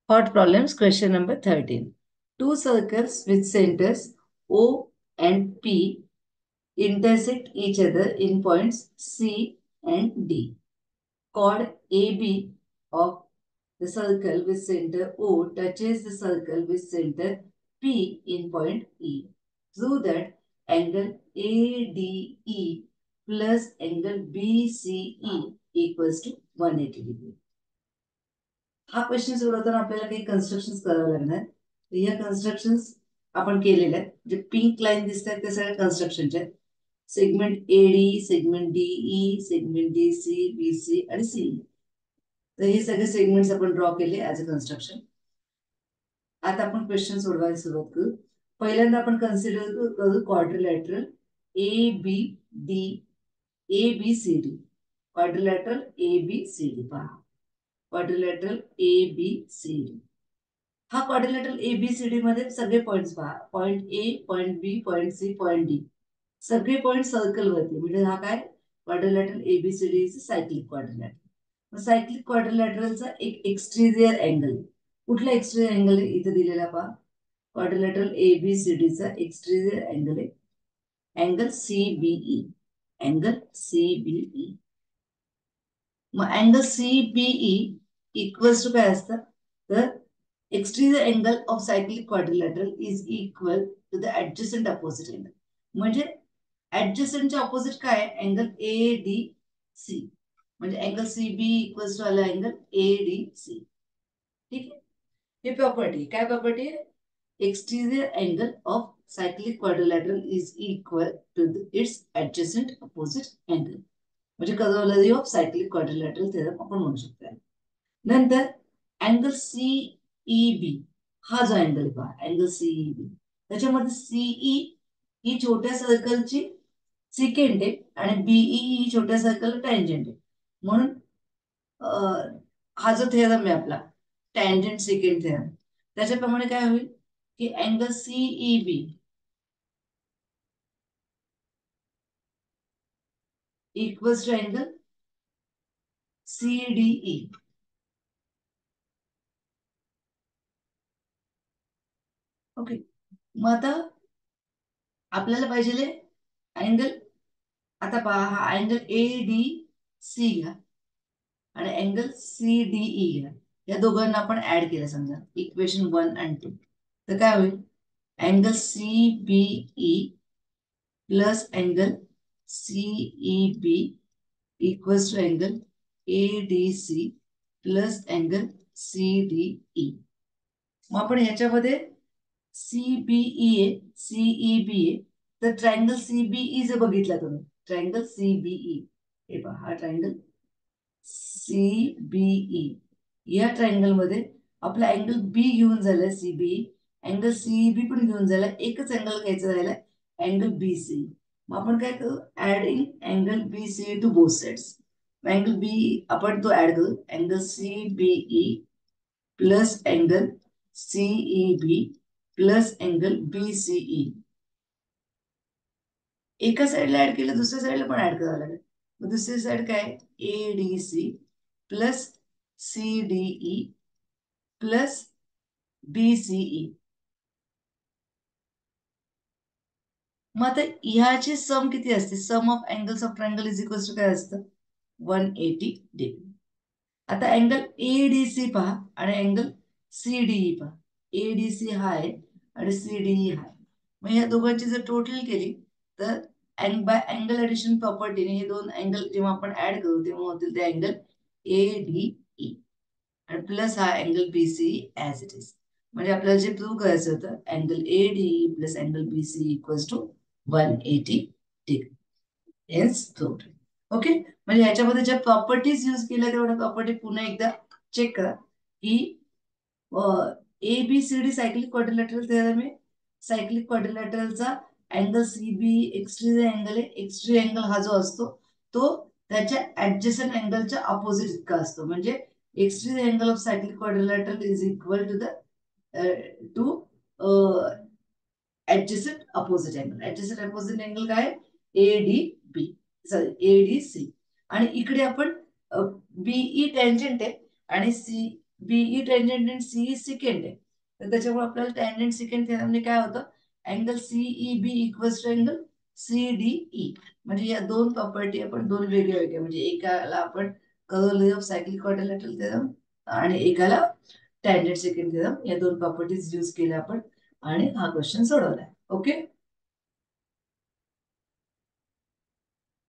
Hot problems, question number 13. Two circles with centers O and P intersect each other in points C and D. Chord AB of the circle with center O touches the circle with center P in point E, so that angle ADE plus angle BCE equals to 180 degree. हा question सोडवताना आपल्याला काही constructions करावे लागणार. तर या constructions आपण केलेल्या आहेत. जे पिंक लाईन दिसत आहेत ते सगळ्या कन्स्ट्रक्शनचे आहेत. Segment AD, segment DE, segment DC, BC आणि सी. तर हे सगळे सेगमेंट्स आपण ड्रॉ केले ऍज अ कन्स्ट्रक्शन. आता आपण क्वेश्चन सोडवायला सुरुवात करू. पहिल्यांदा आपण कन्सिडर करू quadrilateral A B D, A B C D. Quadrilateral A B C D पहा. Quadrilateral A B C D. हा quadrilateral A B C D मध्ये सगळे पॉइंट्स पहा. Point A, point B, point C, point D. सगळे point circle वरती. म्हणजे हा काय quadrilateral A B C D is cyclic quadrilateral. Cyclic क्वाड्रिलॅटरलचा एक एक्सटेरियर अँगल. कुठला एक्सटेरियर अँगल आहे इथे दिलेला पहा. Quadrilateral A B C D चा एक्सटेरियर अँगल आहे अँगल सीबीई. Angle CBE. मग अँगल सीबीई इक्वल्स टू काय असतं तर exterior angle of cyclic quadrilateral is equal to the adjacent opposite angle. म्हणजे adjacent च्या ऑपोजिट काय आहे अँगल ADC. म्हणजे अँगल CB इक्वल्स टू आला अँगल ADC. ठीक आहे. हे प्रॉपर्टी काय प्रॉपर्टी आहे exterior angle of cyclic quadrilateral is equal to its adjacent opposite angle. म्हणजे corollary of cyclic quadrilateral theorem आपण म्हणू शकतो. नंतर अँगल सीईबी हा जो अँगल आहे पहा अँगल सीईबी त्याच्यामध्ये सीई ही छोट्या सर्कलची सिकेंड आहे आणि बीई ही छोट्या सर्कल टँजंट आहे. म्हणून हा जो थेरम आहे आपला टँजंट सिकेंड थेरम त्याच्याप्रमाणे काय होईल की angle CEB equals to angle CDE. Okay. मग आता आपल्याला पाहिजे अँगल. आता पहा हा अँगल ADC घ्या आणि अँगल CDE घ्या. या दोघांना आपण ऍड केलं समजा इक्वेशन 1 आणि 2. तर काय होईल angle CBE plus angle CEB equals to angle ADC plus angle CDE. मग आपण ह्याच्यामध्ये CBE आहे CEB आहे. तर ट्रायंगल सीबीई जर बघितला तुम्ही ट्रायंगल सीबीई हे पहा हा ट्रायंगल सीबीई या ट्रायंगल मध्ये आपला अँगल बी घेऊन झालाय सीबीई अँगल सीबी पण घेऊन झालाय एकच अँगल घ्यायचा राहिला अँगल बीसी. मग आपण काय करू adding angle BC to both sides. Angle B आपण तो ऍड करू angle CBE plus angle CEB plus angle BCE. एका साईडला ऍड केलं दुसऱ्या साईडला पण ऍड करावं लागेल. मग दुसरी साईड काय ADC plus CDE plus BCE. मग आता ह्याची सम किती असते sum of angles of triangle is equals to काय असतं 180 डिग्री. आता अँगल एडीसी पहा आणि अँगल सीडीई पहा. एडीसी हा आहे आणि सीडीई हा आहे. मग या दोघांची जर टोटल केली तर बाय अँगल ऍडिशन प्रॉपर्टीने हे दोन अँगल जेव्हा आपण ऍड करू तेव्हा होतील ते अँगल एडीई आणि प्लस हा angle BCE as it is. म्हणजे आपल्याला जे प्रूव्ह करायचं होतं angle ADE plus angle BCE equals to 180 degree. Hence proved. Okay. म्हणजे ह्याच्यामध्ये ज्या प्रॉपर्टीज यूज केल्या तेवढ्या प्रॉपर्टी पुन्हा एकदा चेक करा की एबीसीडी सायक्लिक क्वाड्रिलॅटरल थेरम आहे. सायक्लिक क्वाड्रिलॅटरलचा अँगल सीबी एक्सटेरियर अँगल आहे. एक्सटेरियर अँगल हा जो असतो तो त्याच्या ऍडजस्टंट अँगलच्या ऑपोजिट इतका असतो. म्हणजे exterior angle of cyclic quadrilateral is equal to the adjacent opposite angle. Adjacent opposite angle काय एडीबी सॉरी एडीसी. आणि इकडे आपण बीई टँजंट आहे आणि सी बीई टँजंट आणि सीई सिकेंड आहे. तर त्याच्यामुळे आपल्याला टँजंट सिकेंड थेरमने काय होतं, angle CE B equals to angle CDE. म्हणजे या दोन प्रॉपर्टी आपण दोन वेगळ्या वेगळ्या, म्हणजे एकाला आपण curl of cyclic quadrilateral theorem आणि एकाला टँजंट सेकंड थेरम, या दोन प्रॉपर्टीज यूज केल्या आपण आणि हा क्वेश्चन सोडवलाय. ओके.